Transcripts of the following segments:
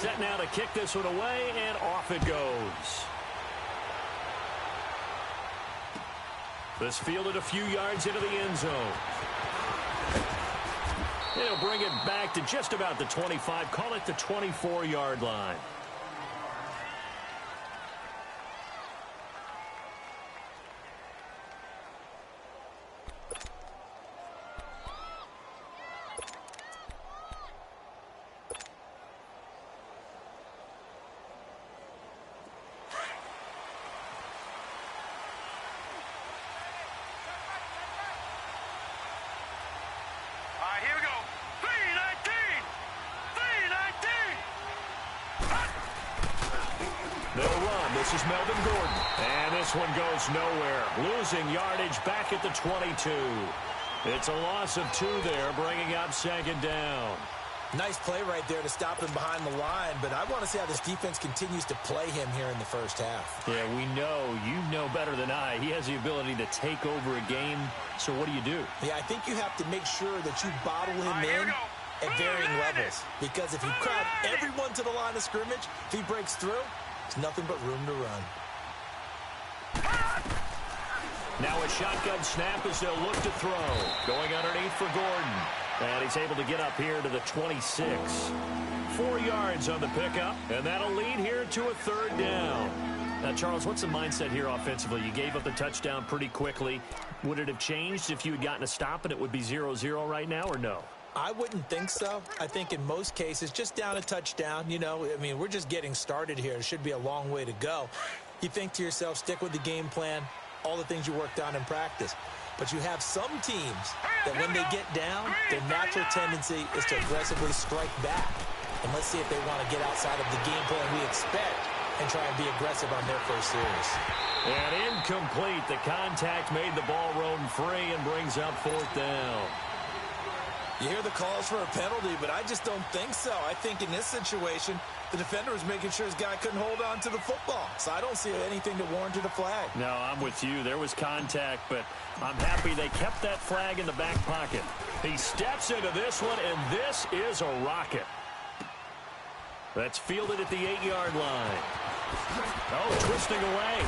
Set now to kick this one away, and off it goes. This fielded a few yards into the end zone. He'll bring it back to just about the 25. Call it the 24-yard line. Here we go. 3-19. They'll run. This is Melvin Gordon. And this one goes nowhere. Losing yardage back at the 22. It's a loss of 2 there, bringing up second down. Nice play right there to stop him behind the line, but I want to see how this defense continues to play him here in the first half. Yeah, we know. You know better than I. He has the ability to take over a game. So what do you do? Yeah, I think you have to make sure that you bottle him in at varying levels. Because if you crowd everyone to the line of scrimmage, if he breaks through, there's nothing but room to run. Now a shotgun snap as they'll look to throw. Going underneath for Gordon. And he's able to get up here to the 26. 4 yards on the pickup, and that'll lead here to a third down. Now, Charles, what's the mindset here offensively? You gave up the touchdown pretty quickly. Would it have changed if you had gotten a stop and it would be 0-0 right now, or no? I wouldn't think so. I think in most cases, just down a touchdown, you know, I mean, we're just getting started here. It should be a long way to go. You think to yourself, stick with the game plan, all the things you worked on in practice. But you have some teams that when they get down, their natural tendency is to aggressively strike back. And let's see if they want to get outside of the game plan we expect and try and be aggressive on their first series. And incomplete. The contact made the ball roam free and brings up fourth down. You hear the calls for a penalty, but I just don't think so. I think in this situation, the defender was making sure his guy couldn't hold on to the football. So I don't see anything to warrant a flag. No, I'm with you. There was contact, but I'm happy they kept that flag in the back pocket. He steps into this one, and this is a rocket. That's fielded at the 8-yard line. Oh, twisting away.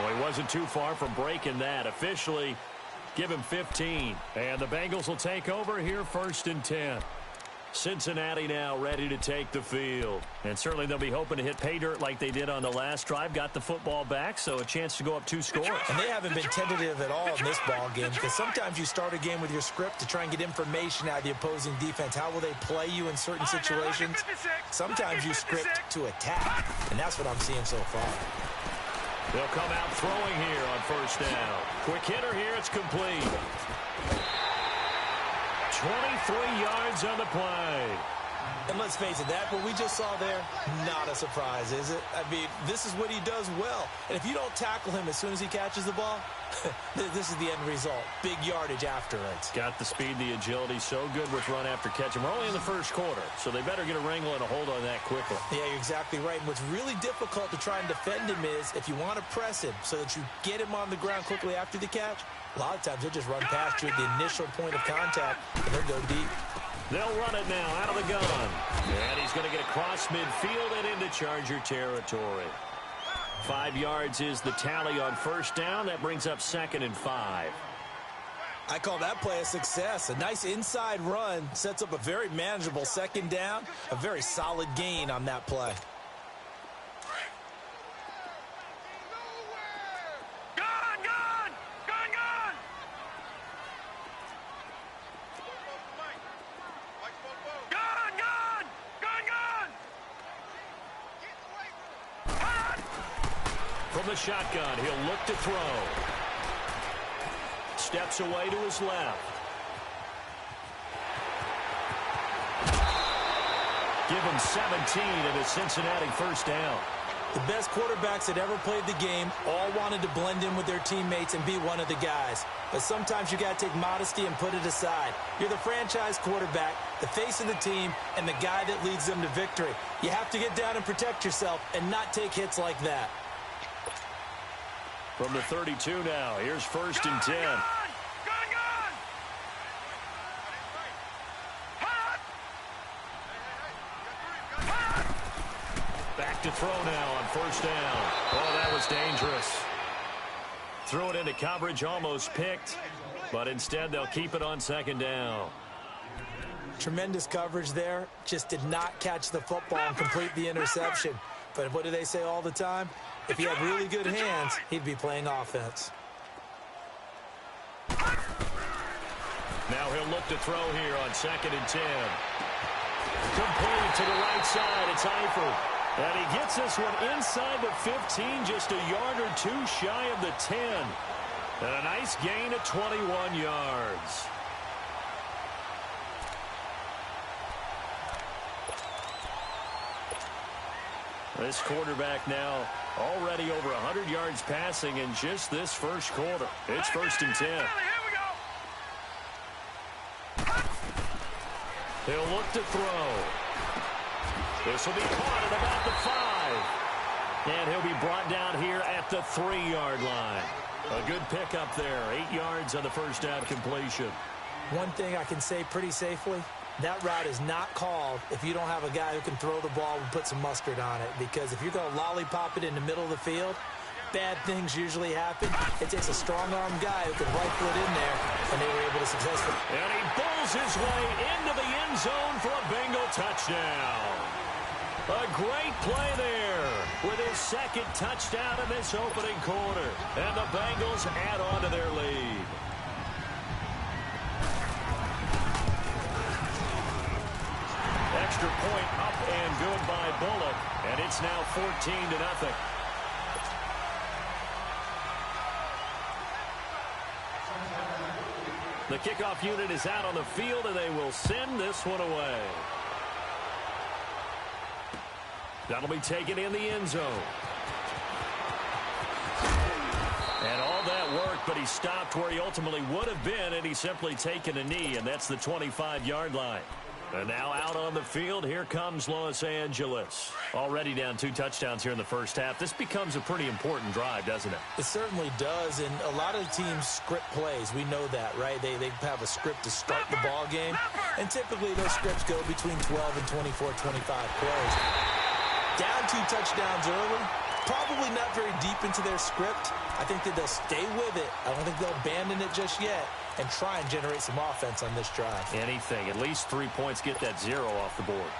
Well, he wasn't too far from breaking that. Officially, give him 15. And the Bengals will take over here, 1st and 10. Cincinnati now ready to take the field. And certainly they'll be hoping to hit pay dirt like they did on the last drive. Got the football back, so a chance to go up 2 scores. And they haven't been tentative at all in this ball game, because sometimes you start a game with your script to try and get information out of the opposing defense. How will they play you in certain situations? Sometimes you script to attack, and that's what I'm seeing so far. They'll come out throwing here on 1st down. Quick hitter here, it's complete. 23 yards on the play. And let's face it, that what we just saw there, not a surprise, is it? I mean, this is what he does well. And if you don't tackle him as soon as he catches the ball, this is the end result. Big yardage after it. Got the speed, the agility, so good with run after catch. And we're only in the first quarter, so they better get a wrangle and a hold on that quickly. Yeah, you're exactly right. And what's really difficult to try and defend him is if you want to press him so that you get him on the ground quickly after the catch, a lot of times they'll just run past you at the initial point of contact and they'll go deep. They'll run it now out of the gun. And he's going to get across midfield and into Charger territory. 5 yards is the tally on 1st down. That brings up 2nd and 5. I call that play a success. A nice inside run sets up a very manageable 2nd down. A very solid gain on that play. From the shotgun, he'll look to throw. Steps away to his left. Give him 17 at a Cincinnati 1st down. The best quarterbacks that ever played the game all wanted to blend in with their teammates and be one of the guys. But sometimes you got to take modesty and put it aside. You're the franchise quarterback, the face of the team, and the guy that leads them to victory. You have to get down and protect yourself and not take hits like that. From the 32 now, here's 1st and 10. to throw now on first down. Oh, that was dangerous. Threw it into coverage, almost picked, but instead they'll keep it on second down. Tremendous coverage there. Just did not catch the football and complete the interception. But what do they say all the time? If he had really good hands, he'd be playing offense. Now he'll look to throw here on 2nd and 10. Complete to the right side. It's Eifert. And he gets this one inside the 15, just a yard or two shy of the 10. And a nice gain of 21 yards. This quarterback now already over 100 yards passing in just this first quarter. It's 1st and 10. He'll look to throw. This will be caught at about the 5. And he'll be brought down here at the 3-yard line. A good pickup there. 8 yards on the first down completion. One thing I can say pretty safely, that route is not called if you don't have a guy who can throw the ball and put some mustard on it. Because if you're going to lollipop it in the middle of the field, bad things usually happen. It takes a strong-arm guy who can rifle it in there, and they were able to successfully. And he bowls his way into the end zone for a Bengal touchdown. A great play there with his 2nd touchdown in this opening quarter. And the Bengals add on to their lead. Extra point up and good by Bullock. And it's now 14-0. The kickoff unit is out on the field, and they will send this one away. That'll be taken in the end zone. And all that work, but he stopped where he ultimately would have been, and he's simply taken a knee, and that's the 25-yard line. And now out on the field, here comes Los Angeles. Already down 2 touchdowns here in the first half. This becomes a pretty important drive, doesn't it? It certainly does, and a lot of teams script plays. We know that, right? They have a script to start the ball game, and typically those scripts go between 12 and 24, 25 plays. Down 2 touchdowns early, probably not very deep into their script. I think that they'll stay with it. I don't think they'll abandon it just yet and try and generate some offense on this drive. Anything. At least 3 points, get that 0 off the board.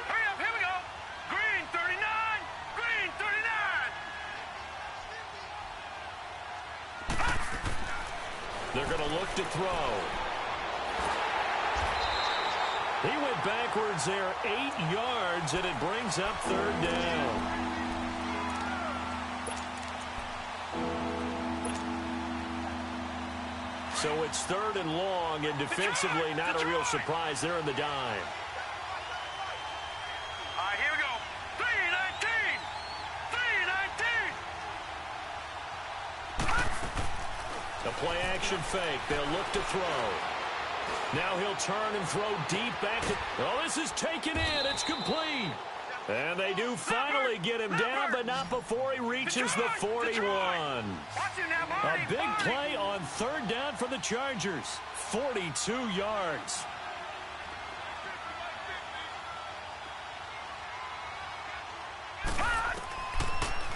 Hurry up, here we go. Green 39, green 39. They're going to look to throw. He went backwards there 8 yards, and it brings up 3rd down. So it's 3rd and long, and defensively not a real surprise. They're in the dime. All right, here we go. 319, 319. A play-action fake. They'll look to throw. Now he'll turn and throw deep back to... Oh, this is taken in. It's complete. And they do finally get him down, but not before he reaches the 41. A big play on 3rd down for the Chargers. 42 yards.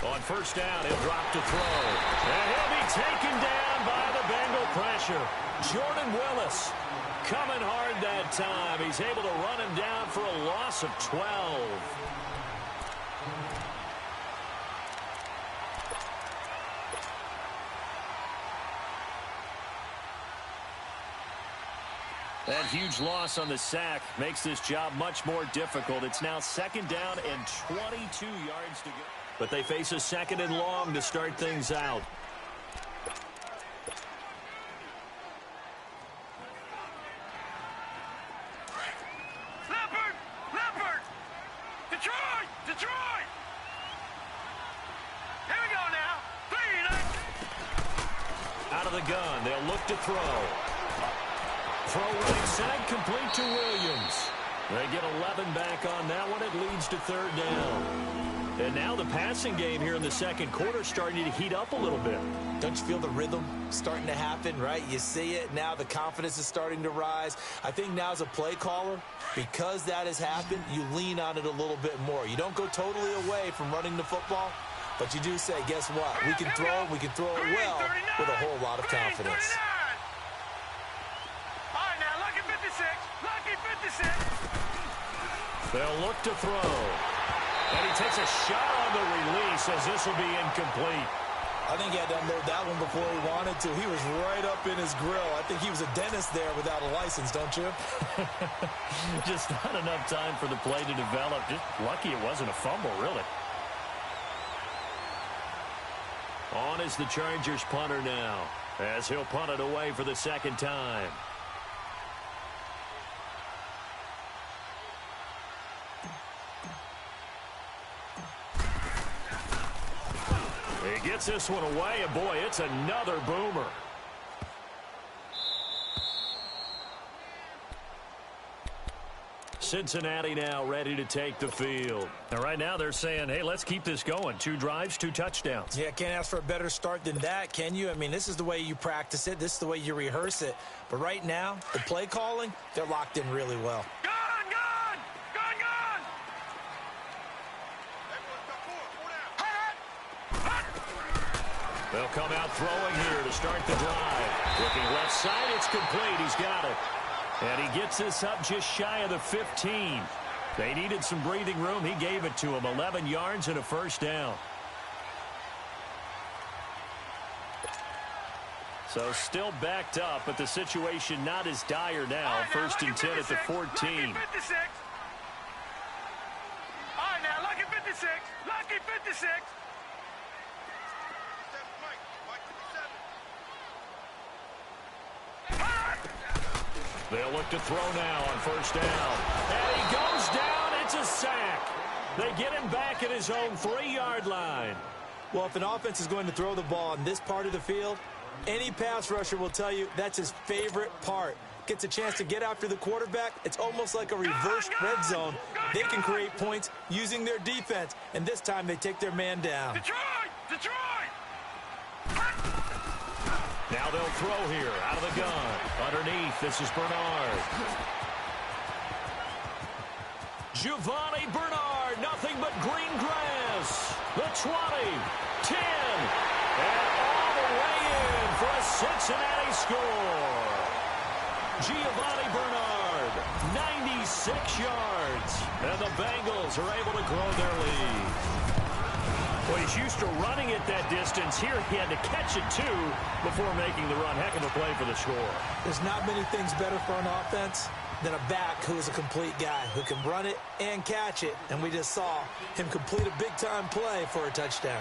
On first down, he'll drop to throw. And he'll be taken down by the Bengal pressure. Jordan Willis coming hard that time. He's able to run him down for a loss of 12. That huge loss on the sack makes this job much more difficult. It's now 2nd down and 22 yards to go. But they face a 2nd and long to start things out. Leopard! Detroit! Detroit! Here we go now. 3-9. Out of the gun, they'll look to throw. Throw right side, complete to Williams. They get 11 back on that one. It leads to 3rd down. And now the passing game here in the second quarter starting to heat up a little bit. Don't you feel the rhythm starting to happen, right? You see it. Now the confidence is starting to rise. I think now as a play caller, because that has happened, you lean on it a little bit more. You don't go totally away from running the football, but you do say, guess what? We can throw it well with a whole lot of confidence. All right, now, lucky 56. Lucky 56. They'll look to throw. And he takes a shot on the release as this will be incomplete. I think he had to unload that one before he wanted to. He was right up in his grill. I think he was a dentist there without a license, don't you? Just not enough time for the play to develop. Just lucky it wasn't a fumble, really. On is the Chargers punter now, as he'll punt it away for the second time. He gets this one away, and boy, it's another boomer. Cincinnati now ready to take the field. And right now they're saying, hey, let's keep this going. 2 drives, 2 touchdowns. Yeah, can't ask for a better start than that, can you? I mean, this is the way you practice it. This is the way you rehearse it. But right now, the play calling, they're locked in really well. They'll come out throwing here to start the drive. Looking left side, it's complete. He's got it. And he gets this up just shy of the 15. They needed some breathing room. He gave it to him. 11 yards and a first down. So still backed up, but the situation not as dire now. First and 10 at the 14. Lucky 56. All right, now, lucky 56. Lucky 56. They'll look to throw now on first down. And he goes down. It's a sack. They get him back at his own 3-yard line. Well, if an offense is going to throw the ball in this part of the field, any pass rusher will tell you that's his favorite part. Gets a chance to get after the quarterback. It's almost like a reverse red zone. They can create points using their defense, and this time they take their man down. Detroit! Now they'll throw here out of the gun. Underneath, this is Bernard. Giovanni Bernard, nothing but green grass. The 20, 10, and all the way in for a Cincinnati score. Giovanni Bernard, 96 yards. And the Bengals are able to grow their lead. Well, he's used to running it that distance. Here he had to catch it, too, before making the run. Heck of a play for the score. There's not many things better for an offense than a back who is a complete guy who can run it and catch it. And we just saw him complete a big-time play for a touchdown.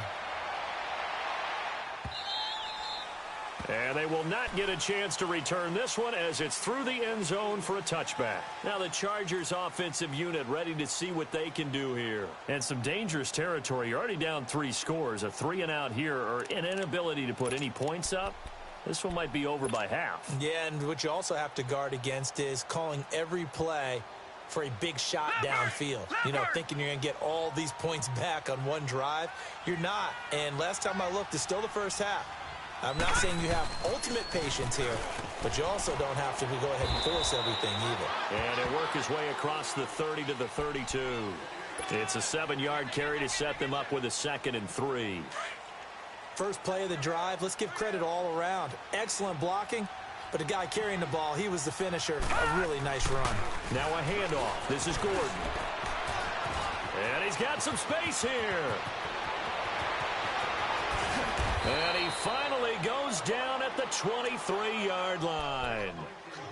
And they will not get a chance to return this one as it's through the end zone for a touchback. Now the Chargers offensive unit ready to see what they can do here. And some dangerous territory. You're already down 3 scores. A 3-and-out here or an inability to put any points up. This one might be over by half. Yeah, and what you also have to guard against is calling every play for a big shot downfield. You know, thinking you're going to get all these points back on one drive. You're not. And last time I looked, it's still the first half. I'm not saying you have ultimate patience here, but you also don't have to go ahead and force everything either. And he'll work his way across the 30 to the 32. It's a 7-yard carry to set them up with a 2nd and 3. First play of the drive, let's give credit all around. Excellent blocking, but the guy carrying the ball, he was the finisher. A really nice run. Now a handoff. This is Gordon. And he's got some space here. And he finally goes down at the 23-yard line.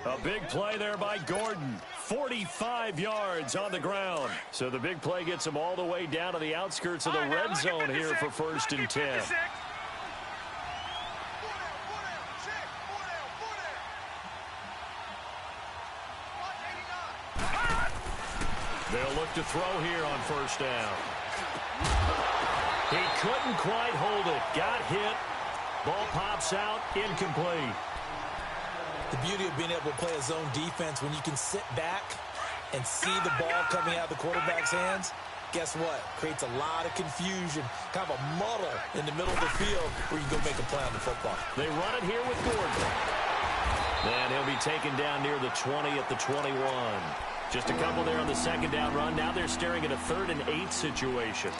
A big play there by Gordon. 45 yards on the ground. So the big play gets him all the way down to the outskirts of the red zone here for 1st and 10. They'll look to throw here on 1st down. He couldn't quite hold it. Got hit. Ball pops out. Incomplete. The beauty of being able to play a zone defense when you can sit back and see the ball coming out of the quarterback's hands, guess what? Creates a lot of confusion, kind of a muddle in the middle of the field where you go make a play on the football. They run it here with Gordon. And he'll be taken down near the 20 at the 21. Just a couple there on the second down run. Now they're staring at a 3rd and 8 situation.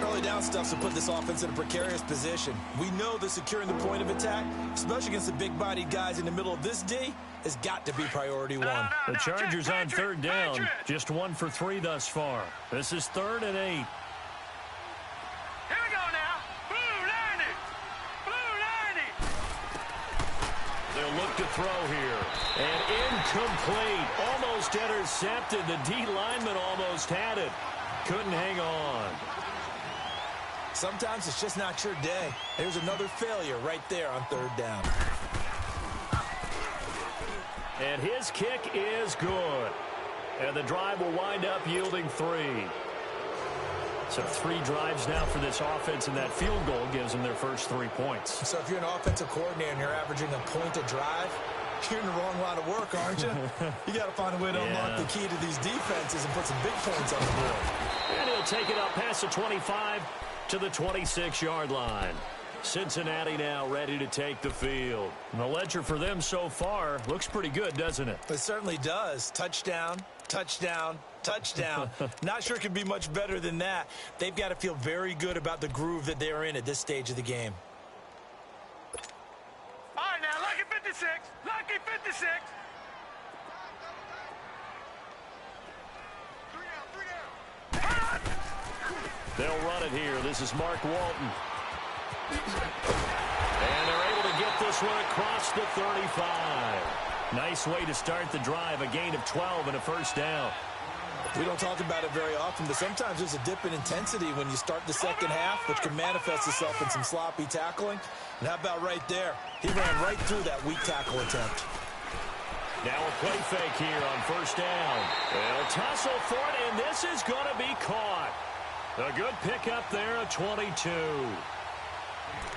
Early down stuff's to put this offense in a precarious position. We know that securing the point of attack, especially against the big-bodied guys in the middle of this D, has got to be priority one. The Chargers on 3rd down. Just 1 for 3 thus far. This is 3rd and 8. Here we go now. Blue 90. Blue 90. They'll look to throw here. And incomplete. Almost intercepted. The D lineman almost had it. Couldn't hang on. Sometimes it's just not your day. Here's another failure right there on 3rd down. And his kick is good. And the drive will wind up yielding 3. So 3 drives now for this offense, and that field goal gives them their first 3 points. So if you're an offensive coordinator and you're averaging a point a drive, you're in the wrong line of work, aren't you? You got to find a way to unlock the key to these defenses and put some big points on the board. And he'll take it up past the 25 to the 26-yard line. Cincinnati now ready to take the field. And the ledger for them so far looks pretty good, doesn't it? It certainly does. Touchdown, touchdown, touchdown. Not sure it can be much better than that. They've got to feel very good about the groove that they're in at this stage of the game. All right, now, Lucky 56. Lucky 56. 3 down. They'll run it here. This is Mark Walton. And they're able to get this one across the 35. Nice way to start the drive. A gain of 12 and a first down. We don't talk about it very often, but sometimes there's a dip in intensity when you start the second half, which can manifest itself in some sloppy tackling. And how about right there? He ran right through that weak tackle attempt. Now a play fake here on first down. They'll tussle for it, and this is going to be caught. A good pickup there, a 22.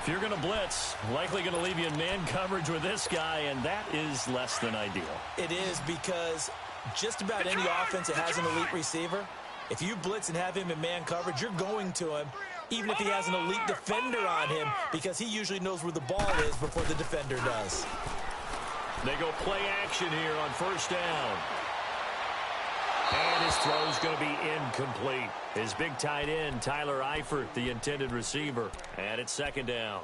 If you're going to blitz, likely going to leave you in man coverage with this guy, and that is less than ideal. It is, because just about any offense that has an elite receiver, if you blitz and have him in man coverage, you're going to him, even if he has an elite defender on him, because he usually knows where the ball is before the defender does. They go play action here on first down. And his throw is going to be incomplete. His big tight end, Tyler Eifert, the intended receiver. And it's second down.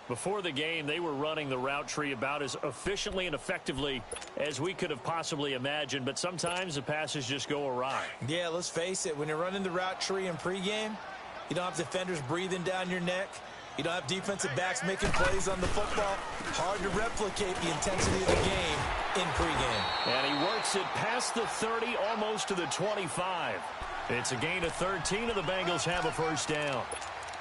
Before the game, they were running the route tree about as efficiently and effectively as we could have possibly imagined. But sometimes the passes just go awry. Yeah, let's face it. When you're running the route tree in pregame, you don't have defenders breathing down your neck. You don't have defensive backs making plays on the football. Hard to replicate the intensity of the game in pregame. And he works it past the 30, almost to the 25. It's a gain of 13, and the Bengals have a first down.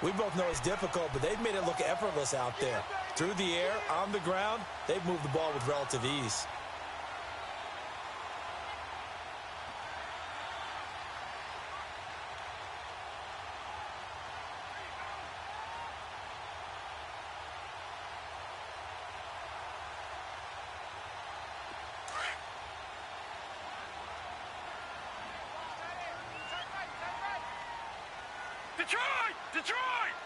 We both know it's difficult, but they've made it look effortless out there. Through the air, on the ground, they've moved the ball with relative ease. Detroit! Detroit!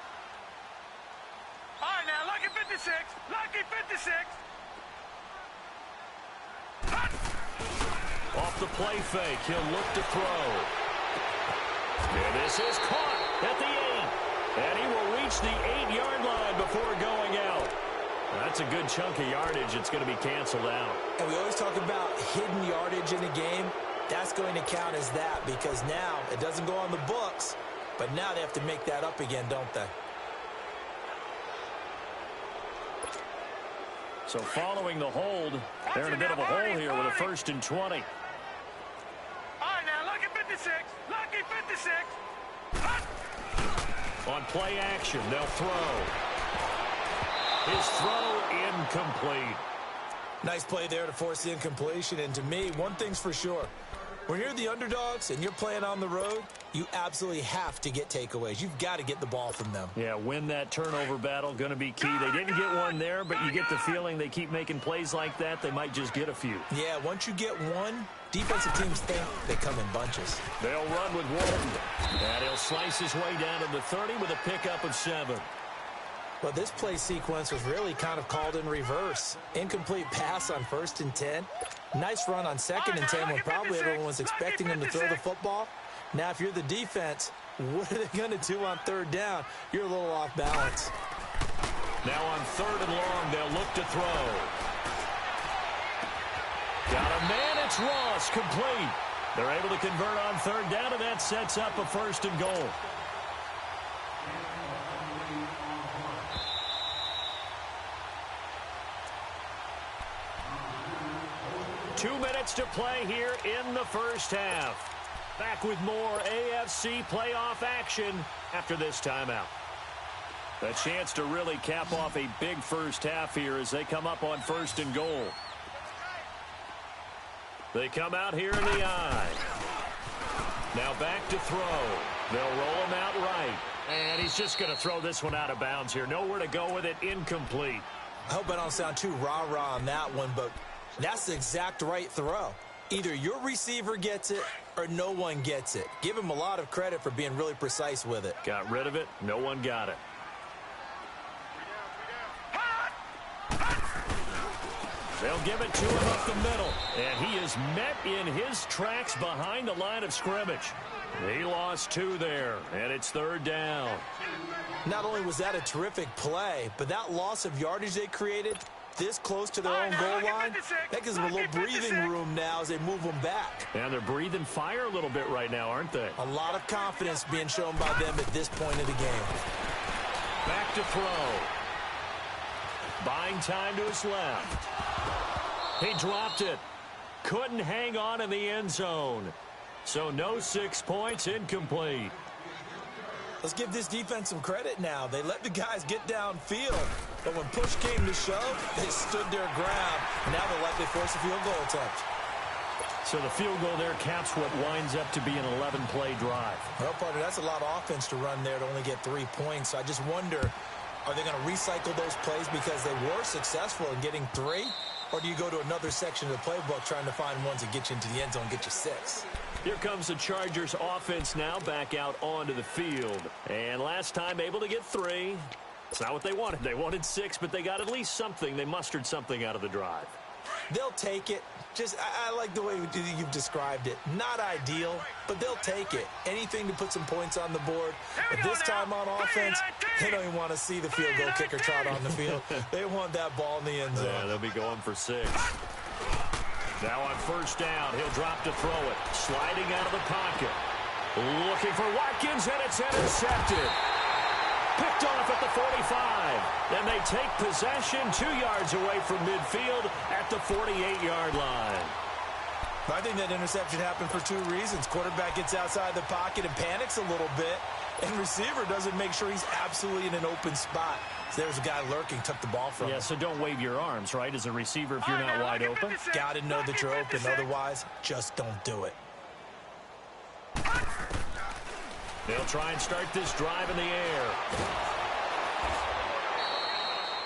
All right, now, Lucky 56. Lucky 56. Hut! Off the play fake, he'll look to throw. And this is caught at the 8. And he will reach the 8-yard line before going out. That's a good chunk of yardage. It's going to be canceled out. And we always talk about hidden yardage in a game. That's going to count as that, because now it doesn't go on the books, but now they have to make that up again, don't they? So following the hold, they're in a bit of a hole here with a 1st and 20. All right, now, Lucky 56. Lucky 56. Hut! On play action, they'll throw. His throw incomplete. Nice play there to force the incompletion. And to me, one thing's for sure. When you're the underdogs and you're playing on the road, You absolutely have to get takeaways. You've got to get the ball from them. Yeah, win that turnover battle, going to be key. They didn't get one there, but you get the feeling they keep making plays like that, they might just get a few. Yeah, once you get one, defensive teams think they come in bunches. They'll run with Walton. And he'll slice his way down to the 30 with a pickup of 7. Well, this play sequence was really kind of called in reverse. Incomplete pass on 1st and 10. Nice run on 2nd and 10 when probably everyone was expecting him to throw the football. Now, if you're the defense, what are they going to do on 3rd down? You're a little off balance. Now on 3rd and long, they'll look to throw. Got a man, it's Ross, complete. They're able to convert on 3rd down, and that sets up a 1st and goal. Two minutes to play here in the first half. Back with more AFC playoff action after this timeout. A chance to really cap off a big first half here as they come up on 1st and goal. They come out here in the I. Now back to throw. They'll roll him out right. And he's just going to throw this one out of bounds here. Nowhere to go with it. Incomplete. I hope I don't sound too rah-rah on that one, but that's the exact right throw. Either your receiver gets it or no one gets it. Give him a lot of credit for being really precise with it. Got rid of it. No one got it. They'll give it to him up the middle. And he is met in his tracks behind the line of scrimmage. He lost 2 there, and it's 3rd down. Not only was that a terrific play, but that loss of yardage they created this close to their own goal line, that gives them a little breathing room now as they move them back. And they're breathing fire a little bit right now, aren't they? A lot of confidence being shown by them at this point of the game. Back to throw. Buying time to his left. He dropped it. Couldn't hang on in the end zone. So no 6 points, incomplete. Let's give this defense some credit now. They let the guys get downfield, but when push came to shove, they stood their ground. Now they'll likely force a field goal attempt. So the field goal there caps what winds up to be an 11-play drive. Well, partner, that's a lot of offense to run there to only get 3 points. So I just wonder, are they going to recycle those plays because they were successful in getting 3? Or do you go to another section of the playbook trying to find ones that get you into the end zone, get you 6? Here comes the Chargers offense now back out onto the field. And last time able to get 3. It's not what they wanted. They wanted 6, but they got at least something. They mustered something out of the drive. They'll take it. Just, I like the way you've described it. Not ideal, but they'll take it. Anything to put some points on the board. But this time on offense, they don't even want to see the field goal kicker trot on the field. They want that ball in the end zone. Yeah, they'll be going for 6. Now on 1st down, he'll drop to throw it. Sliding out of the pocket. Looking for Watkins, and it's intercepted. Picked off at the 45. Then they take possession 2 yards away from midfield at the 48-yard line. I think that interception happened for 2 reasons. Quarterback gets outside the pocket and panics a little bit, and receiver doesn't make sure he's absolutely in an open spot. So there's a guy lurking, took the ball from him. Yeah, so don't wave your arms, right, as a receiver if you're not wide open. Got to know that you're open. Otherwise, just don't do it. They'll try and start this drive in the air.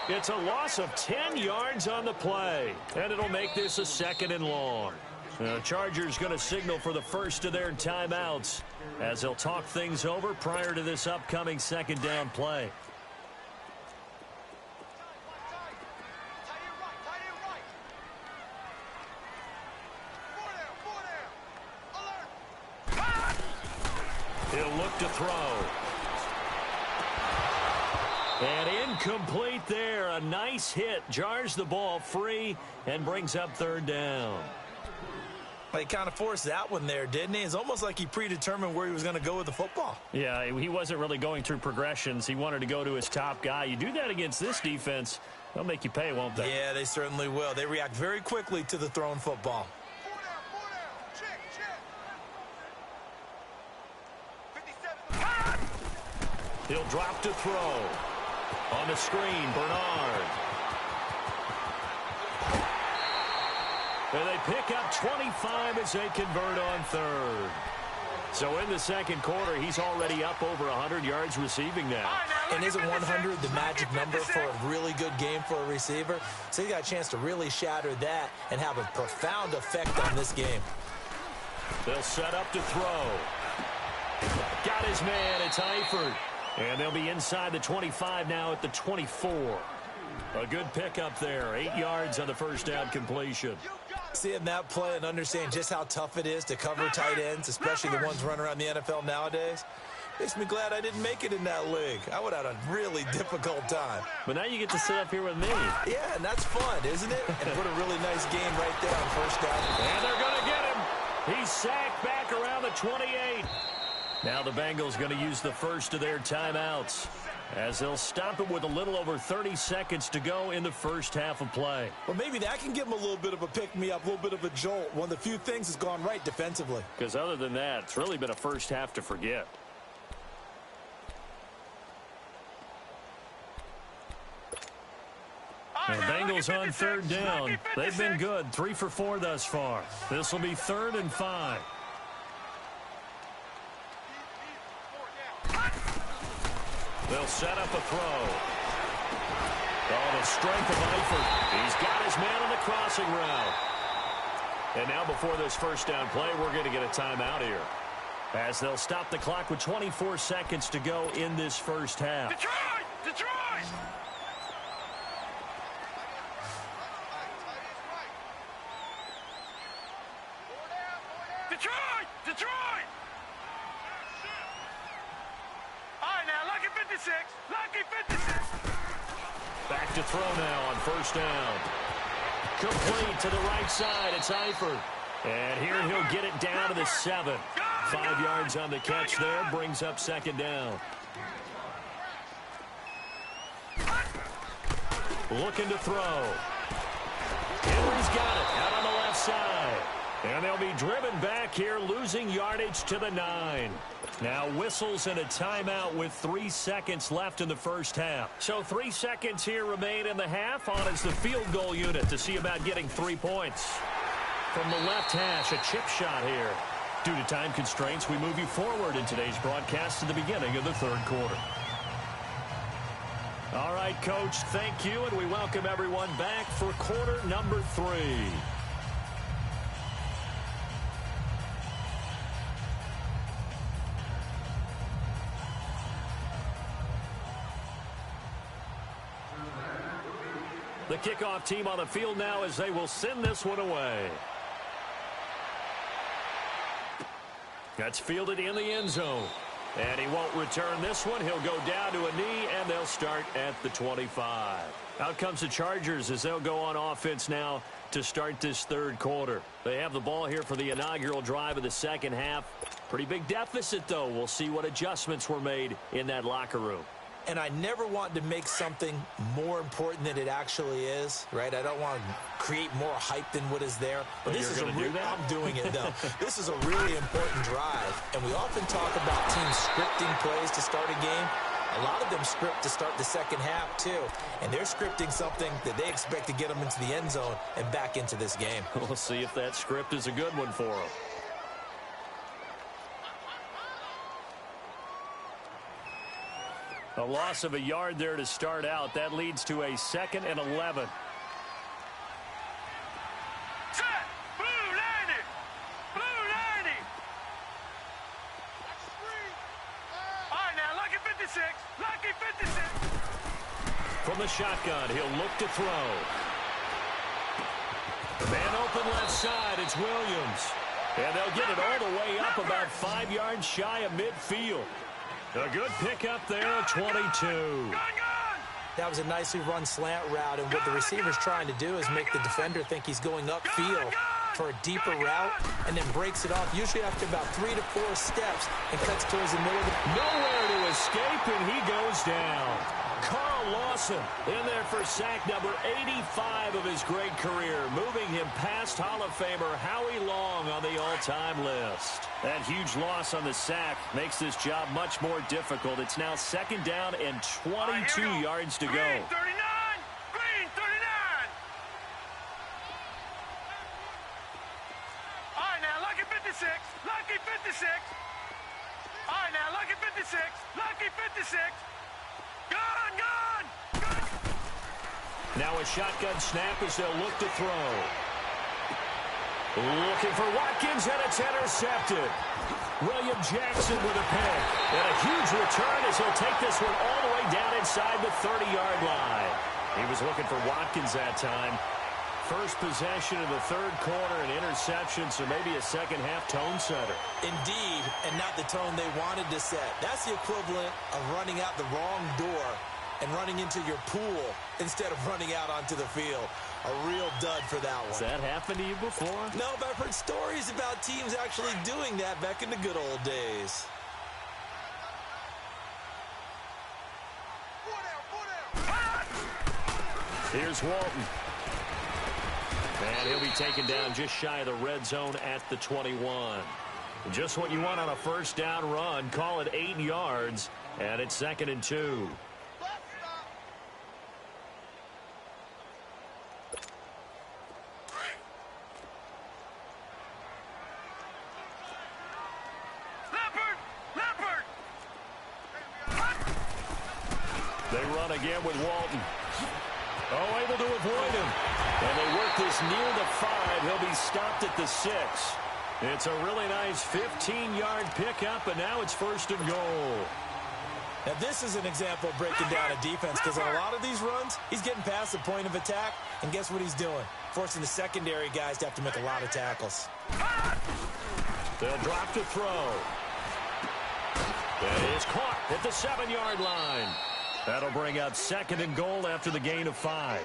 It's a loss of 10 yards on the play, and it'll make this a 2nd and long. The Chargers going to signal for the first of their timeouts as they'll talk things over prior to this upcoming 2nd down play. He'll look to throw. And incomplete there. A nice hit. Jars the ball free and brings up 3rd down. Well, he kind of forced that one there, didn't he? It's almost like he predetermined where he was going to go with the football. Yeah, he wasn't really going through progressions. He wanted to go to his top guy. You do that against this defense, they'll make you pay, won't they? Yeah, they certainly will. They react very quickly to the thrown football. He'll drop to throw. On the screen, Bernard. And they pick up 25 as they convert on 3rd. So in the second quarter, he's already up over 100 yards receiving now. And isn't 100 the magic number for a really good game for a receiver? So he got a chance to really shatter that and have a profound effect on this game. They'll set up to throw. Got his man. It's Eifert. And they'll be inside the 25 now at the 24. A good pickup there. 8 yards on the first down completion. Seeing that play and understanding just how tough it is to cover tight ends, especially the ones running around the NFL nowadays, makes me glad I didn't make it in that league. I would have had a really difficult time. But now you get to sit up here with me. Yeah, and that's fun, isn't it? And put a really nice game right there on first down. And they're going to get him. He's sacked back around the 28. Now the Bengals going to use the first of their timeouts, as they'll stop it with a little over 30 seconds to go in the first half of play. Well, maybe that can give them a little bit of a pick-me-up, a little bit of a jolt. One of the few things has gone right defensively. Because other than that, it's really been a first half to forget. The Bengals on third down. They've been good, 3 for 4 thus far. This will be 3rd and 5. They'll set up a throw. Oh, the strength of Eifert. He's got his man on the crossing route. And now before this first down play, we're going to get a timeout here, as they'll stop the clock with 24 seconds to go in this first half. Detroit! Detroit! Detroit! Detroit! All right, now, lucky 56. Lucky 56. Back to throw now on first down. Complete to the right side. It's Eifert. And here he'll get it down to the 7. 5 yards on the catch there. Brings up second down. Looking to throw. Henry's got it out on the left side. And they'll be driven back here, losing yardage to the 9. Now whistles and a timeout with 3 seconds left in the first half. So 3 seconds here remain in the half. On is the field goal unit to see about getting 3 points. From the left hash, a chip shot here. Due to time constraints, we move you forward in today's broadcast to the beginning of the third quarter. All right, Coach, thank you, and we welcome everyone back for quarter number 3. The kickoff team on the field now, as they will send this one away. That's fielded in the end zone. And he won't return this one. He'll go down to a knee, and they'll start at the 25. Out comes the Chargers as they'll go on offense now to start this third quarter. They have the ball here for the inaugural drive of the second half. Pretty big deficit, though. We'll see what adjustments were made in that locker room. And I never want to make something more important than it actually is, right? I don't want to create more hype than what is there. But this is I'm doing it, though. This is a really important drive. And we often talk about teams scripting plays to start a game. A lot of them script to start the second half, too. And they're scripting something that they expect to get them into the end zone and back into this game. We'll see if that script is a good one for them. A loss of a yard there to start out. That leads to a 2nd and 11. Set! Blue 90! Blue 90! All right, now, lucky 56. Lucky 56. From the shotgun, he'll look to throw. Man open left side, it's Williams. And they'll get it all the way up about 5 yards shy of midfield. A good pickup there at 22. That was a nicely run slant route, and what the receiver's trying to do is make the defender think he's going upfield for a deeper route, and then breaks it off, usually after about 3 to 4 steps, and cuts towards the middle of the... Nowhere to escape, and he goes down. Carl Lawson in there for sack number 85 of his great career, moving him past Hall of Famer Howie Long on the all-time list. That huge loss on the sack makes this job much more difficult. It's now 2nd down and 22 yards to go. Green 39! Green 39! All right, now, lucky 56. Lucky 56. 56. Gun, gun, gun. Now a shotgun snap as they'll look to throw. Looking for Watkins, and it's intercepted. William Jackson with a pick. And a huge return as he'll take this one all the way down inside the 30-yard line. He was looking for Watkins that time. First possession of the third quarter, an interception, so maybe a second-half tone setter. Indeed, and not the tone they wanted to set. That's the equivalent of running out the wrong door and running into your pool instead of running out onto the field. A real dud for that one. Has that happened to you before? No, but I've heard stories about teams actually doing that back in the good old days. Here's Walton. And he'll be taken down just shy of the red zone at the 21. Just what you want on a first down run. Call it 8 yards, and it's 2nd and 2. They run again with Walton. Oh, able to avoid him. And they work this near the 5. He'll be stopped at the 6. It's a really nice 15-yard pickup, and now it's 1st and goal. Now, this is an example of breaking down a defense, because on a lot of these runs, he's getting past the point of attack, and guess what he's doing? Forcing the secondary guys to have to make a lot of tackles. They'll drop to throw. That is caught at the 7-yard line. That'll bring up 2nd and goal after the gain of 5.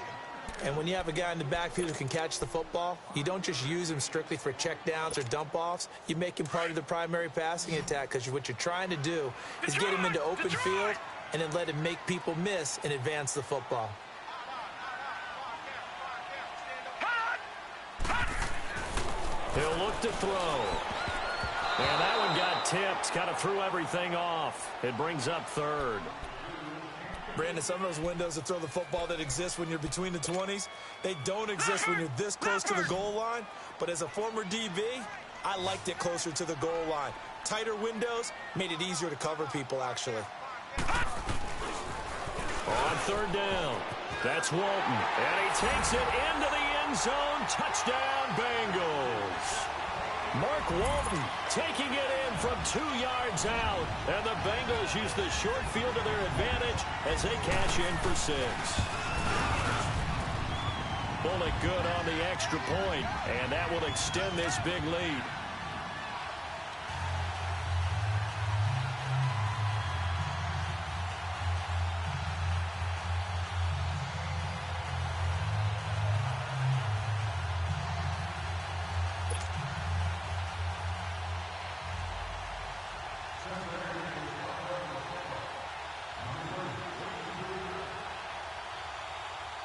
And when you have a guy in the backfield who can catch the football, you don't just use him strictly for checkdowns or dump-offs. You make him part of the primary passing attack, because what you're trying to do is get him into open field and then let him make people miss and advance the football. He'll look to throw. And that one got tipped, kind of threw everything off. It brings up 3rd. Brandon, some of those windows to throw the football that exist when you're between the 20s, they don't exist when you're this close to the goal line. But as a former DB, I liked it closer to the goal line. Tighter windows made it easier to cover people, actually. On 3rd down, that's Walton. And he takes it into the end zone. Touchdown, Bengals. Mark Walton taking it in from 2 yards out. And the Bengals use the short field to their advantage as they cash in for 6. Bullet good on the extra point, and that will extend this big lead.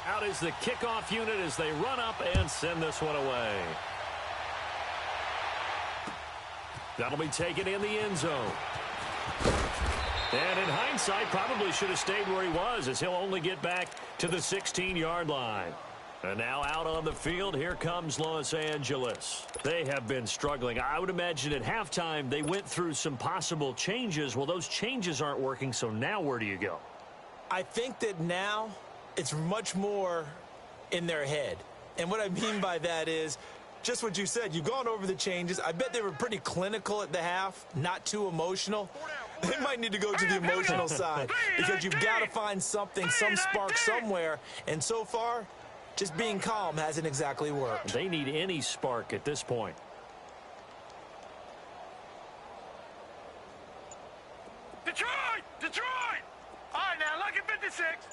Out is the kickoff unit as they run up and send this one away. That'll be taken in the end zone. And in hindsight, probably should have stayed where he was, as he'll only get back to the 16-yard line. And now out on the field, here comes Los Angeles. They have been struggling. I would imagine at halftime they went through some possible changes. Well, those changes aren't working, so now where do you go? I think that now it's much more in their head. And what I mean by that is just what you said. You've gone over the changes. I bet they were pretty clinical at the half, not too emotional. They might need to go to the emotional side, because you've got to find something, some spark somewhere. And so far, just being calm hasn't exactly worked. They need any spark at this point. Detroit! Detroit! All right, now, lucky 56.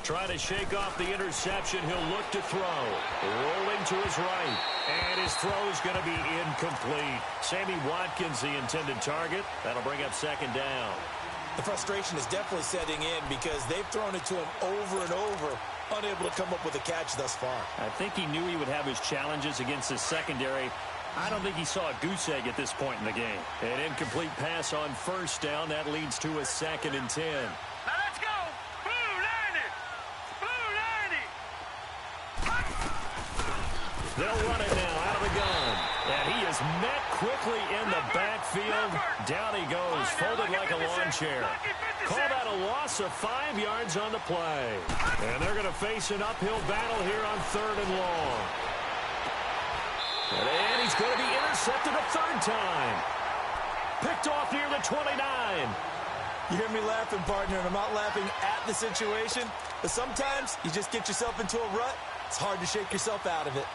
Trying to shake off the interception. He'll look to throw. Rolling to his right. And his throw is going to be incomplete. Sammy Watkins, the intended target. That'll bring up 2nd down. The frustration is definitely setting in, because they've thrown it to him over and over, unable to come up with a catch thus far. I think he knew he would have his challenges against his secondary. I don't think he saw a goose egg at this point in the game. An incomplete pass on 1st down. That leads to a 2nd and 10. Now let's go! Blue 90! Blue 90! They'll run it now out of the gun. And he is met quickly in the backfield. field. Down he goes, folded like a lawn chair. Call that a loss of 5 yards on the play. And they're going to face an uphill battle here on 3rd and long. And he's going to be intercepted a 3rd time. Picked off near the 29. You hear me laughing, partner, and I'm not laughing at the situation, but sometimes you just get yourself into a rut. It's hard to shake yourself out of it.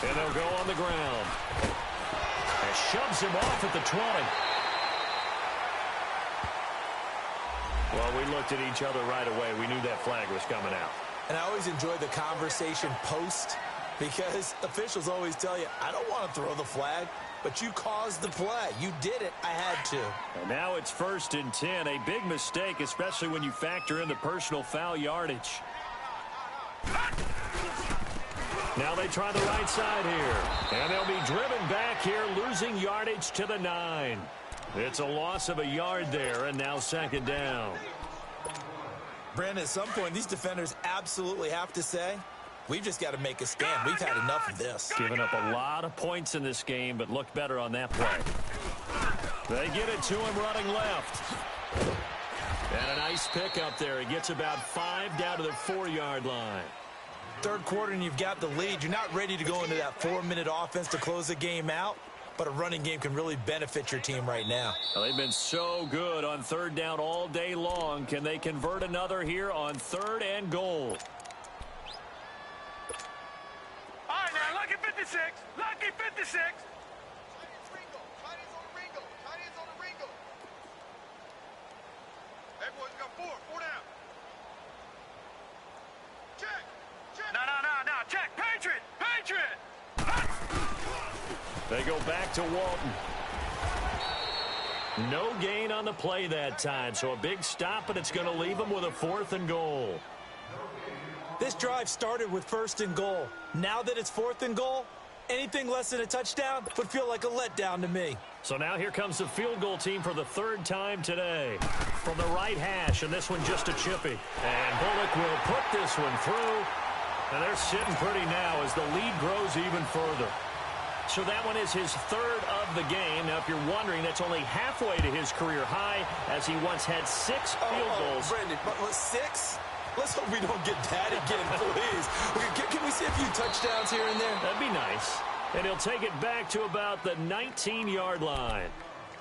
And they'll go on the ground. And shoves him off at the 20. Well, we looked at each other right away. We knew that flag was coming out. And I always enjoy the conversation post because officials always tell you, I don't want to throw the flag, but you caused the play. You did it. I had to. And now it's 1st and 10. A big mistake, especially when you factor in the personal foul yardage. Now they try the right side here. And they'll be driven back here, losing yardage to the 9. It's a loss of a yard there, and now 2nd down. Brandon, at some point, these defenders absolutely have to say, we've just got to make a stand. We've had enough of this. Giving up a lot of points in this game, but looked better on that play. They get it to him running left. And a nice pick up there. He gets about 5 down to the 4-yard line. 3rd quarter, and you've got the lead. You're not ready to go into that 4-minute offense to close the game out. But a running game can really benefit your team right now. Well, they've been so good on 3rd down all day long. Can they convert another here on 3rd and goal? All right, now, lucky 56. Lucky 56. Everyone's got 4 down. Check. No. Check. Patriot. They go back to Walton. No gain on the play that time, so a big stop, and it's going to leave them with a 4th and goal. This drive started with 1st and goal. Now that it's 4th and goal, anything less than a touchdown would feel like a letdown to me. So now here comes the field goal team for the 3rd time today. From the right hash, and this one just a chippy. And Bullock will put this one through. And they're sitting pretty now as the lead grows even further. So that one is his 3rd of the game. Now, if you're wondering, that's only halfway to his career high, as he once had 6 field goals. Brandon, but 6? Let's hope we don't get that again, please. Can we see a few touchdowns here and there? That'd be nice. And he'll take it back to about the 19-yard line.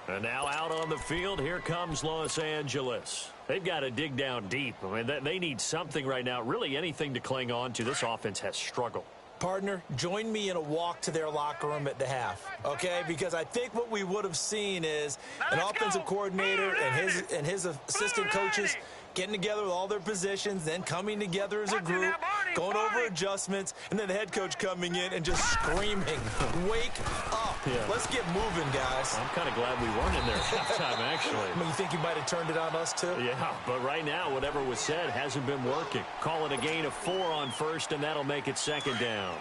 And now out on the field, here comes Los Angeles. They've got to dig down deep. I mean, they need something right now, really anything to cling on to. This offense has struggled. Partner, join me in a walk to their locker room at the half, okay? Because I think what we would have seen is an offensive coordinator and his assistant coaches getting together with all their positions, then coming together as a group, going over adjustments, and then the head coach coming in and just screaming, wake up. Yeah. Let's get moving, guys. I'm kind of glad we weren't in there at halftime, actually. I mean, you think you might have turned it on us, too? Yeah, but right now, whatever was said hasn't been working. Call it a gain of 4 on 1st, and that'll make it 2nd down.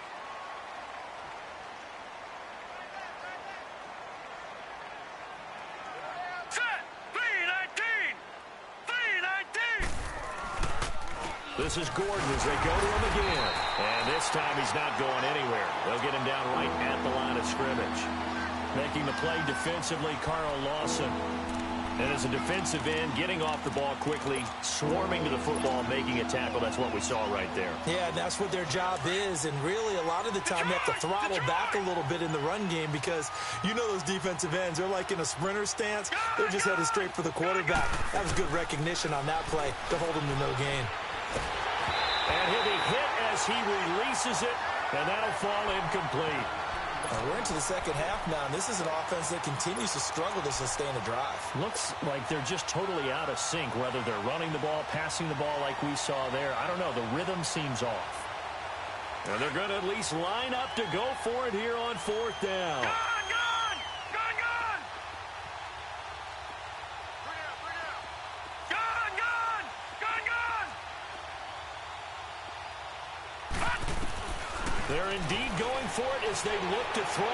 This is Gordon as they go to him again. And this time he's not going anywhere. They'll get him down right at the line of scrimmage. Making the play defensively, Carl Lawson. And as a defensive end, getting off the ball quickly, swarming to the football, making a tackle. That's what we saw right there. Yeah, that's what their job is. And really, a lot of the time, you have to throttle back a little bit in the run game because you know those defensive ends, they're like in a sprinter stance. They're just headed straight for the quarterback. That was good recognition on that play to hold him to no gain. And he'll be hit as he releases it, and that'll fall incomplete. We're into the second half now, and this is an offense that continues to struggle to sustain a drive. Looks like they're just totally out of sync, whether they're running the ball, passing the ball like we saw there. I don't know. The rhythm seems off. And they're going to at least line up to go for it here on 4th down. They're indeed going for it as they look to throw,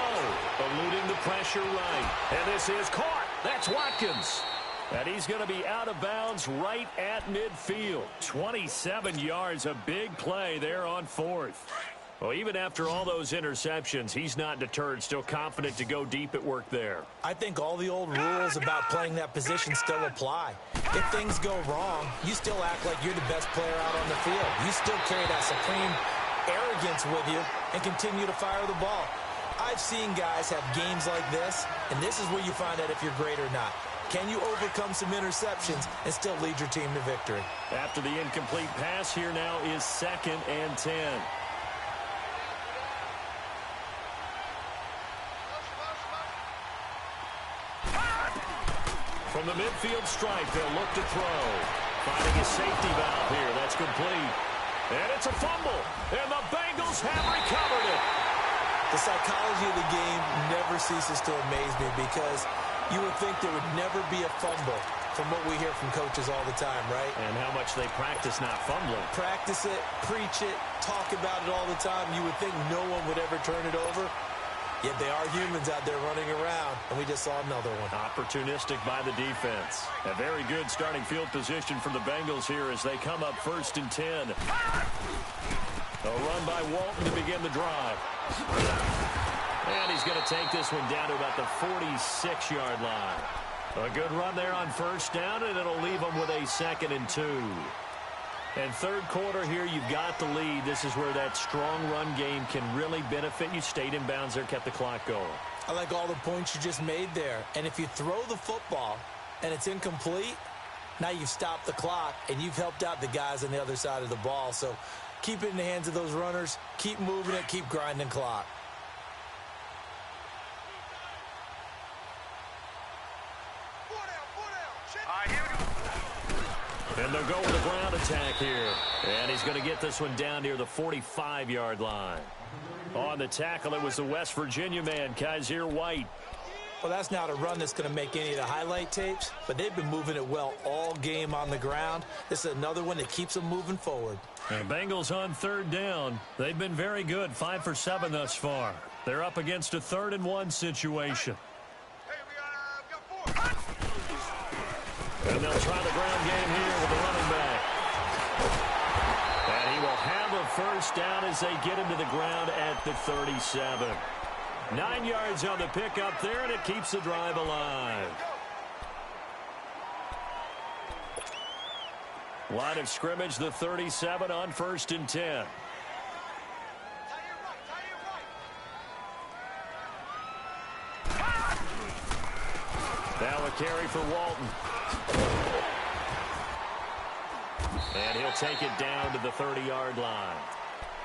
eluding the pressure right. And this is caught. That's Watkins. And he's going to be out of bounds right at midfield. 27 yards, a big play there on 4th. Well, even after all those interceptions, he's not deterred, still confident to go deep at work there. I think all the old rules about playing that position still apply. If things go wrong, you still act like you're the best player out on the field. You still carry that supreme arrogance with you and continue to fire the ball. I've seen guys have games like this, and this is where you find out if you're great or not. Can you overcome some interceptions and still lead your team to victory? After the incomplete pass, here now is 2nd and 10. From the midfield stripe, they'll look to throw. Finding a safety valve here. That's complete. And it's a fumble. And the Bengals have recovered it. The psychology of the game never ceases to amaze me because you would think there would never be a fumble from what we hear from coaches all the time, right? And how much they practice not fumbling. Practice it, preach it, talk about it all the time. You would think no one would ever turn it over. Yet they are humans out there running around, and we just saw another one. Opportunistic by the defense. A very good starting field position for the Bengals here as they come up 1st and 10. A run by Walton to begin the drive. And he's going to take this one down to about the 46-yard line. A good run there on 1st down, and it'll leave them with a 2nd and 2. And 3rd quarter here, you've got the lead. This is where that strong run game can really benefit you. Stayed in bounds there, kept the clock going. I like all the points you just made there. And if you throw the football and it's incomplete, now you've stopped the clock and you've helped out the guys on the other side of the ball. So keep it in the hands of those runners. Keep moving it. Keep grinding clock. And they'll go with a ground attack here. And he's going to get this one down near the 45-yard line. On the tackle, it was the West Virginia man, Kaiser White. Well, that's not a run that's going to make any of the highlight tapes, but they've been moving it well all game on the ground. This is another one that keeps them moving forward. And Bengals on 3rd down. They've been very good, 5 for 7 thus far. They're up against a 3rd and 1 situation. And they'll try the ground game here with the running back. And he will have a 1st down as they get him to the ground at the 37. 9 yards on the pickup there, and it keeps the drive alive. Line of scrimmage, the 37 on 1st and 10. Now a carry for Walton. And he'll take it down to the 30-yard line.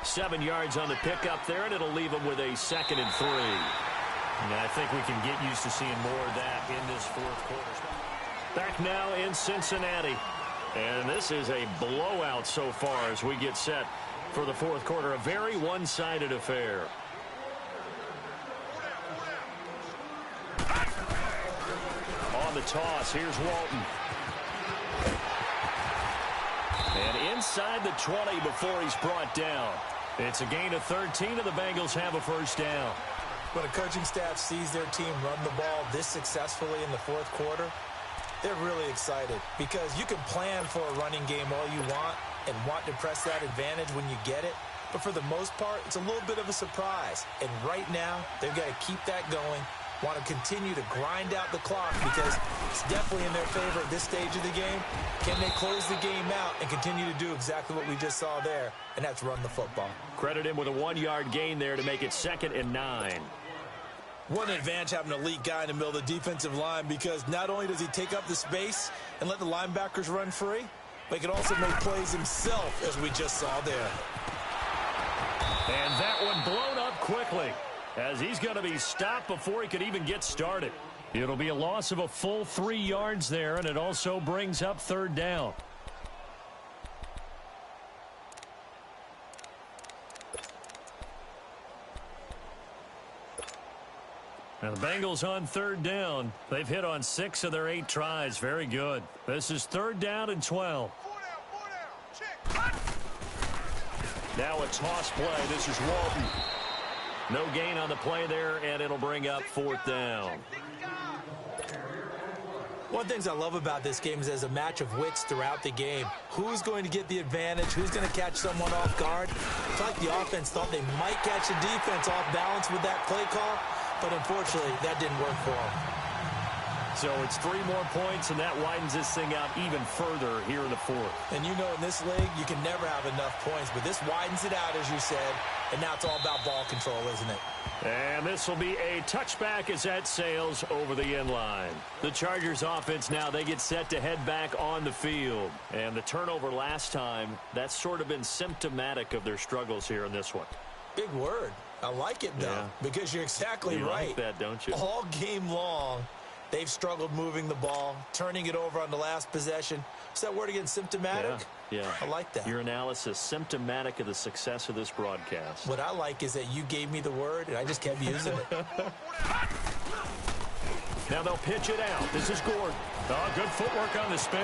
7 yards on the pickup there, and it'll leave him with a 2nd and 3. And I think we can get used to seeing more of that in this 4th quarter. Back now in Cincinnati. And this is a blowout so far as we get set for the 4th quarter. A very one-sided affair. On the toss, here's Walton. And inside the 20 before he's brought down. It's a gain of 13, and the Bengals have a 1st down. When a coaching staff sees their team run the ball this successfully in the 4th quarter, they're really excited because you can plan for a running game all you want and want to press that advantage when you get it. But for the most part, it's a little bit of a surprise. And right now, they've got to keep that going, want to continue to grind out the clock because it's definitely in their favor at this stage of the game. Can they close the game out and continue to do exactly what we just saw there, and that's run the football. Credit him with a 1-yard gain there to make it 2nd and 9. One advantage having an elite guy in the middle of the defensive line because not only does he take up the space and let the linebackers run free, but he can also make plays himself, as we just saw there. And that one blown up quickly as he's going to be stopped before he could even get started. It'll be a loss of a full 3 yards there, and it also brings up 3rd down. Now the Bengals on 3rd down. They've hit on 6 of their 8 tries. Very good. This is 3rd down and 12. Now a toss play. This is Walton. No gain on the play there, and it'll bring up 4th down. One of the things I love about this game is there's a match of wits throughout the game. Who's going to get the advantage? Who's going to catch someone off guard? It's like the offense thought they might catch the defense off balance with that play call, but unfortunately, that didn't work for them. So it's 3 more points, and that widens this thing out even further here in the fourth. And you know in this league, you can never have enough points, but this widens it out, as you said, and now it's all about ball control, isn't it? And this will be a touchback as that sails over the end line. The Chargers offense now, they get set to head back on the field. And the turnover last time, that's sort of been symptomatic of their struggles here in this one. Big word. I like it, though, because you're exactly right. You like that, don't you? All game long, they've struggled moving the ball, turning it over on the last possession. Is that word again, symptomatic? Yeah. I like that. Your analysis, symptomatic of the success of this broadcast. What I like is that you gave me the word, and I just kept using it. Now they'll pitch it out. This is Gordon. Oh, good footwork on the spin.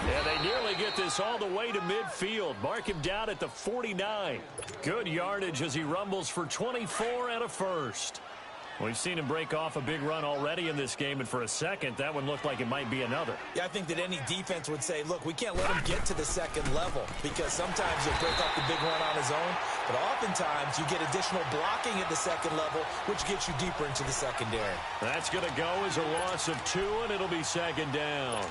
Yeah, they nearly get this all the way to midfield. Mark him down at the 49. Good yardage as he rumbles for 24 and a first. We've seen him break off a big run already in this game, and for a second, that one looked like it might be another. Yeah, I think that any defense would say, look, we can't let him get to the second level, because sometimes he'll break off the big run on his own, but oftentimes you get additional blocking at the second level, which gets you deeper into the secondary. That's going to go as a loss of 2, and it'll be second down.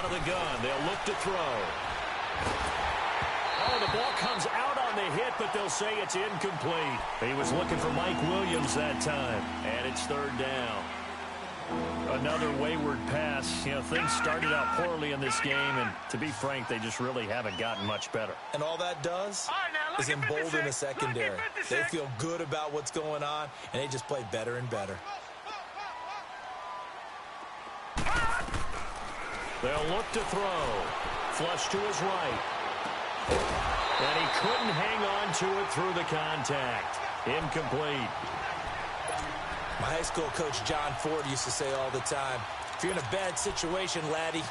The gun. They'll look to throw. Oh, the ball comes out on the hit, but they'll say it's incomplete. He was looking for Mike Williams that time, and it's third down. Another wayward pass. You know, things started out poorly in this game, and to be frank, they just really haven't gotten much better. And all that does is embolden the secondary. They feel good about what's going on, and they just play better and better. They'll look to throw. Flush to his right. And he couldn't hang on to it through the contact. Incomplete. My high school coach, John Ford, used to say all the time, if you're in a bad situation, laddie,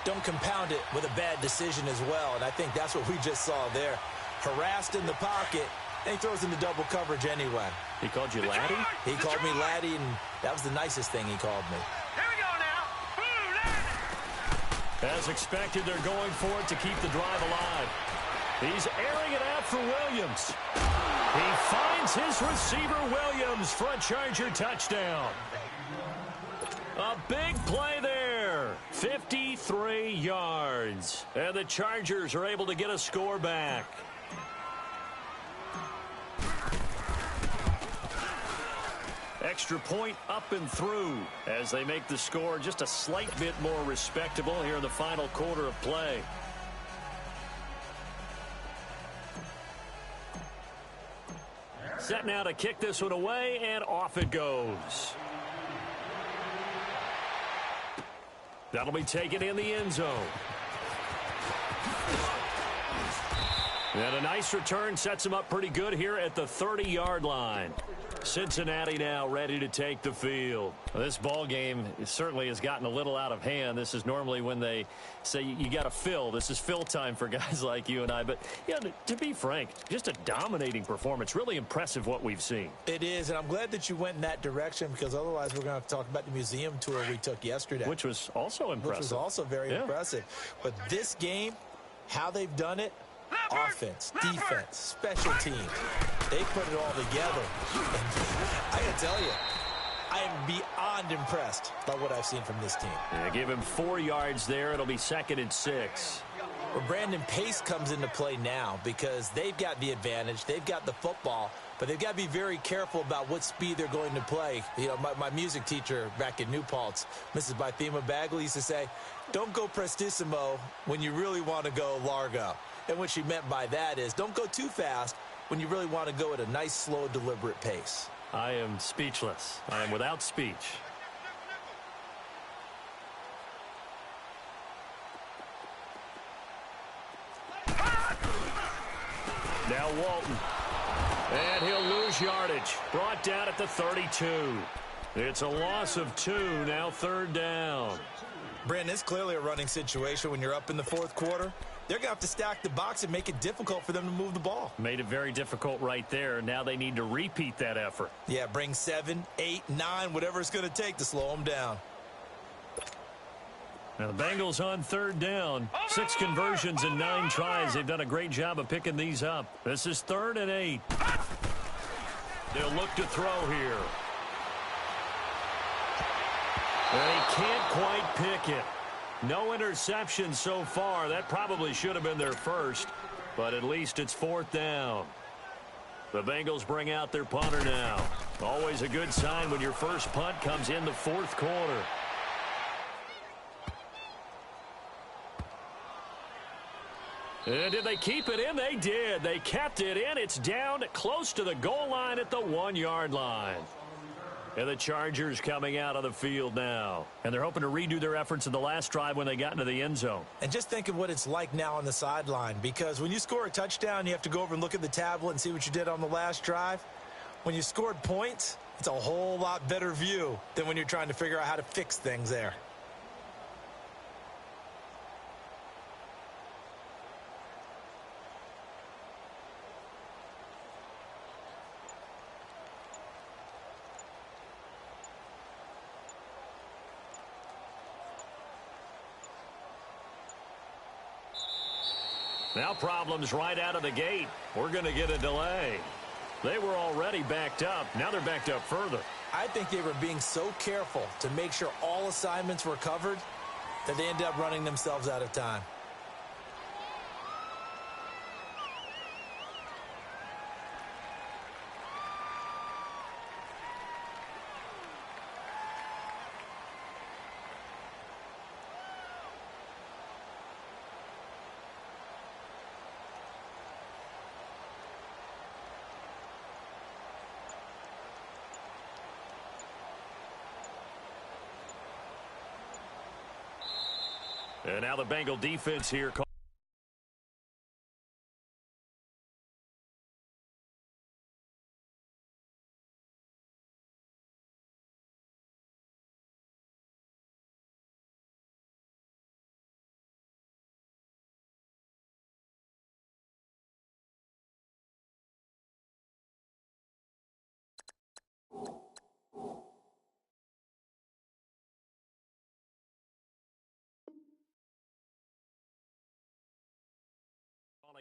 don't compound it with a bad decision as well. And I think that's what we just saw there. Harassed in the pocket, and he throws into double coverage anyway. He called you laddie? He called me laddie, and that was the nicest thing he called me. As expected, they're going for it to keep the drive alive. He's airing it out for Williams. He finds his receiver, Williams, for a Charger touchdown. A big play there. 53 yards. And the Chargers are able to get a score back. Extra point up and through as they make the score just a slight bit more respectable here in the final quarter of play. Set now to kick this one away, and off it goes. That'll be taken in the end zone. And a nice return sets him up pretty good here at the 30-yard line. Cincinnati now ready to take the field. Well, this ball game certainly has gotten a little out of hand. This is normally when they say you got to fill. This is fill time for guys like you and I. But, yeah, to be frank, just a dominating performance. Really impressive what we've seen. It is, and I'm glad that you went in that direction, because otherwise we're going to have to talk about the museum tour we took yesterday. Which was also impressive. Which was also very impressive. But this game, how they've done it, offense, defense, special teams, they put it all together. And I got to tell you, I am beyond impressed by what I've seen from this team. Yeah, give him 4 yards there. It'll be 2nd and 6. Well, Brandon, pace comes into play now because they've got the advantage. They've got the football, but they've got to be very careful about what speed they're going to play. You know, my music teacher back in New Paltz, Mrs. Bythema Bagley, used to say, don't go prestissimo when you really want to go largo. And what she meant by that is don't go too fast when you really want to go at a nice, slow, deliberate pace. I am speechless. I am without speech. Now Walton. And he'll lose yardage. Brought down at the 32. It's a loss of 2, now 3rd down. Brandon, it's clearly a running situation when you're up in the fourth quarter. They're going to have to stack the box and make it difficult for them to move the ball. Made it very difficult right there. Now they need to repeat that effort. Yeah, bring 7, 8, 9, whatever it's going to take to slow them down. Now the Bengals on third down. 6 conversions and 9 tries. They've done a great job of picking these up. This is 3rd and 8. They'll look to throw here. And he can't quite pick it. No interception so far. That probably should have been their first, but at least it's 4th down. The Bengals bring out their punter now. Always a good sign when your first punt comes in the fourth quarter. And did they keep it in? They did. They kept it in. It's down close to the goal line at the 1-yard line. And the Chargers coming out on the field now. And they're hoping to redo their efforts in the last drive when they got into the end zone. And just think of what it's like now on the sideline. Because when you score a touchdown, you have to go over and look at the tablet and see what you did on the last drive. When you scored points, it's a whole lot better view than when you're trying to figure out how to fix things there. Now problems right out of the gate. We're going to get a delay. They were already backed up. Now they're backed up further. I think they were being so careful to make sure all assignments were covered that they ended up running themselves out of time. And now the Bengal defense here.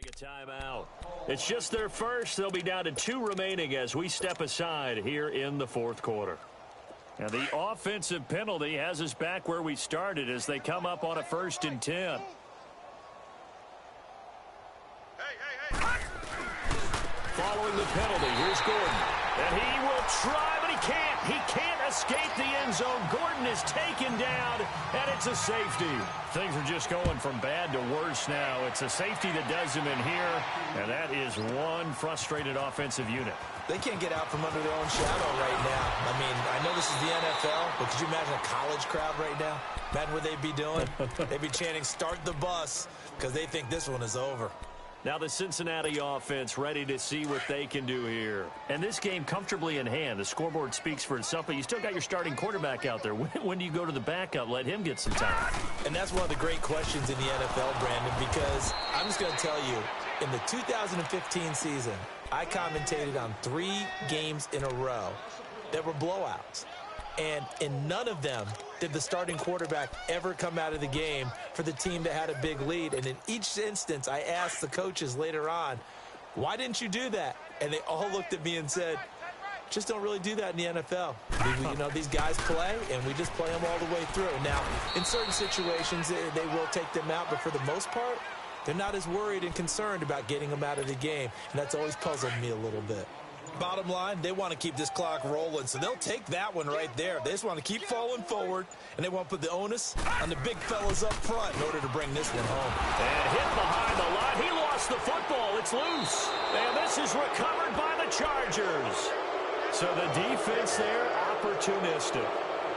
A timeout. It's just their first. They'll be down to 2 remaining as we step aside here in the fourth quarter. And the offensive penalty has us back where we started as they come up on a 1st and 10. Following the penalty, here's Gordon. And he will try, but he can't. He can't escape the end zone. Gordon is taken down, and it's a safety. Things are just going from bad to worse now. It's a safety that does him in here, and that is one frustrated offensive unit. They can't get out from under their own shadow right now. I mean, I know this is the NFL, but could you imagine a college crowd right now? Imagine what they'd be doing. They'd be chanting, "Start the bus," because they think this one is over. Now the Cincinnati offense ready to see what they can do here. And this game comfortably in hand. The scoreboard speaks for itself, but you still got your starting quarterback out there. When do you go to the backup? Let him get some time. And that's one of the great questions in the NFL, Brandon, because I'm just going to tell you, in the 2015 season, I commentated on 3 games in a row that were blowouts. And in none of them did the starting quarterback ever come out of the game for the team that had a big lead. And in each instance, I asked the coaches later on, why didn't you do that? And they all looked at me and said, just don't really do that in the NFL. You know, these guys play, and we just play them all the way through. Now, in certain situations, they will take them out, but for the most part, they're not as worried and concerned about getting them out of the game. And that's always puzzled me a little bit. Bottom line, they want to keep this clock rolling, so they'll take that one right there. They just want to keep falling forward, and they want to put the onus on the big fellas up front in order to bring this one home. And hit behind the line. He lost the football. It's loose. And this is recovered by the Chargers. So the defense there, opportunistic.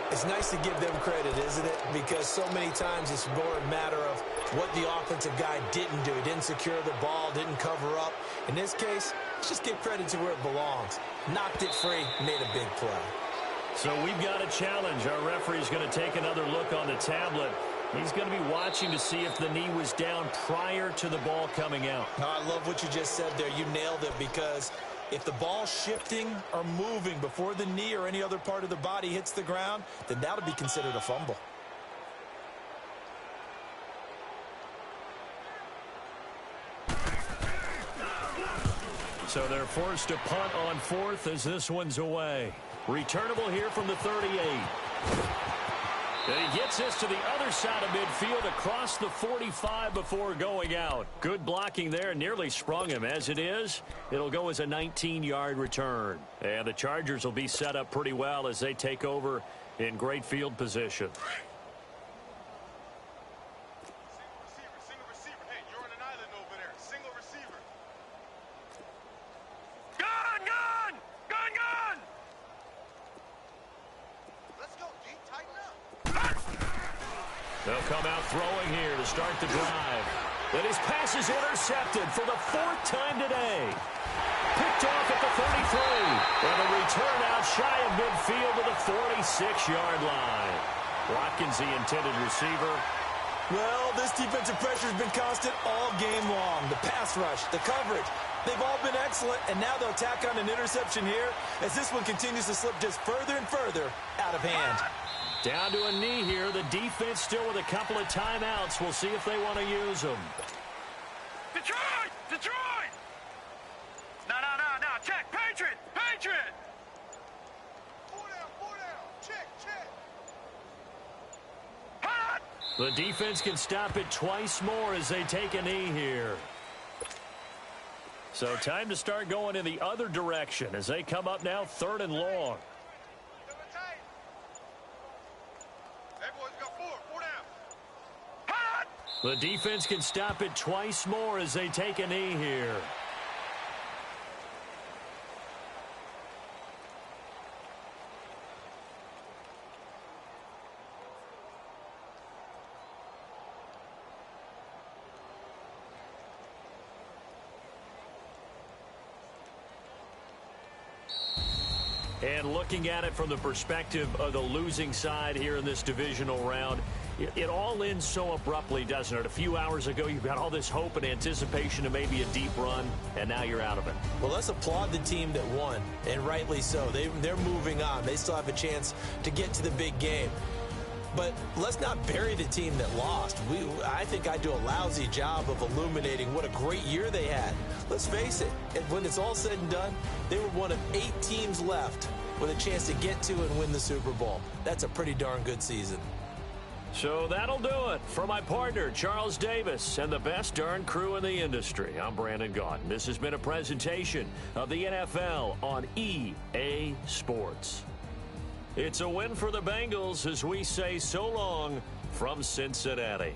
It's nice to give them credit, isn't it? Because so many times it's more a matter of what the offensive guy didn't do. He didn't secure the ball, didn't cover up. In this case, let's just give credit to where it belongs. Knocked it free, made a big play. So we've got a challenge. Our referee's going to take another look on the tablet. He's going to be watching to see if the knee was down prior to the ball coming out. I love what you just said there. You nailed it, because if the ball's shifting or moving before the knee or any other part of the body hits the ground, then that would be considered a fumble. So they're forced to punt on fourth as this one's away. Returnable here from the 38. And he gets this to the other side of midfield across the 45 before going out. Good blocking there. Nearly sprung him. As it is, it'll go as a 19-yard return. And the Chargers will be set up pretty well as they take over in great field position. Single receiver. Hey, you're on an island over there. Single receiver. Gun! Let's go, D. Tighten up. They'll come out throwing here to start the drive. And his pass is intercepted for the fourth time today. Picked off at the 33. And a return out shy of midfield to the 46-yard line. Watkins, the intended receiver. Well, this defensive pressure has been constant all game long. The pass rush, the coverage, they've all been excellent, and now they'll tack on an interception here as this one continues to slip just further and further out of hand. Down to a knee here. The defense still with a couple of timeouts. We'll see if they want to use them. Detroit! No. Check. Patriot! Four down. Check. Hot! The defense can stop it twice more as they take a knee here. So time to start going in the other direction as they come up now 3rd and long. The defense can stop it twice more as they take a knee here. And looking at it from the perspective of the losing side here in this divisional round, it all ends so abruptly, doesn't it? A few hours ago, you've got all this hope and anticipation of maybe a deep run, and now you're out of it. Well, let's applaud the team that won, and rightly so. They're moving on. They still have a chance to get to the big game. But let's not bury the team that lost. I think I do a lousy job of illuminating what a great year they had. Let's face it, when it's all said and done, they were one of 8 teams left with a chance to get to and win the Super Bowl. That's a pretty darn good season. So that'll do it. For my partner, Charles Davis, and the best darn crew in the industry, I'm Brandon Gaudin. This has been a presentation of the NFL on EA Sports. It's a win for the Bengals as we say so long from Cincinnati.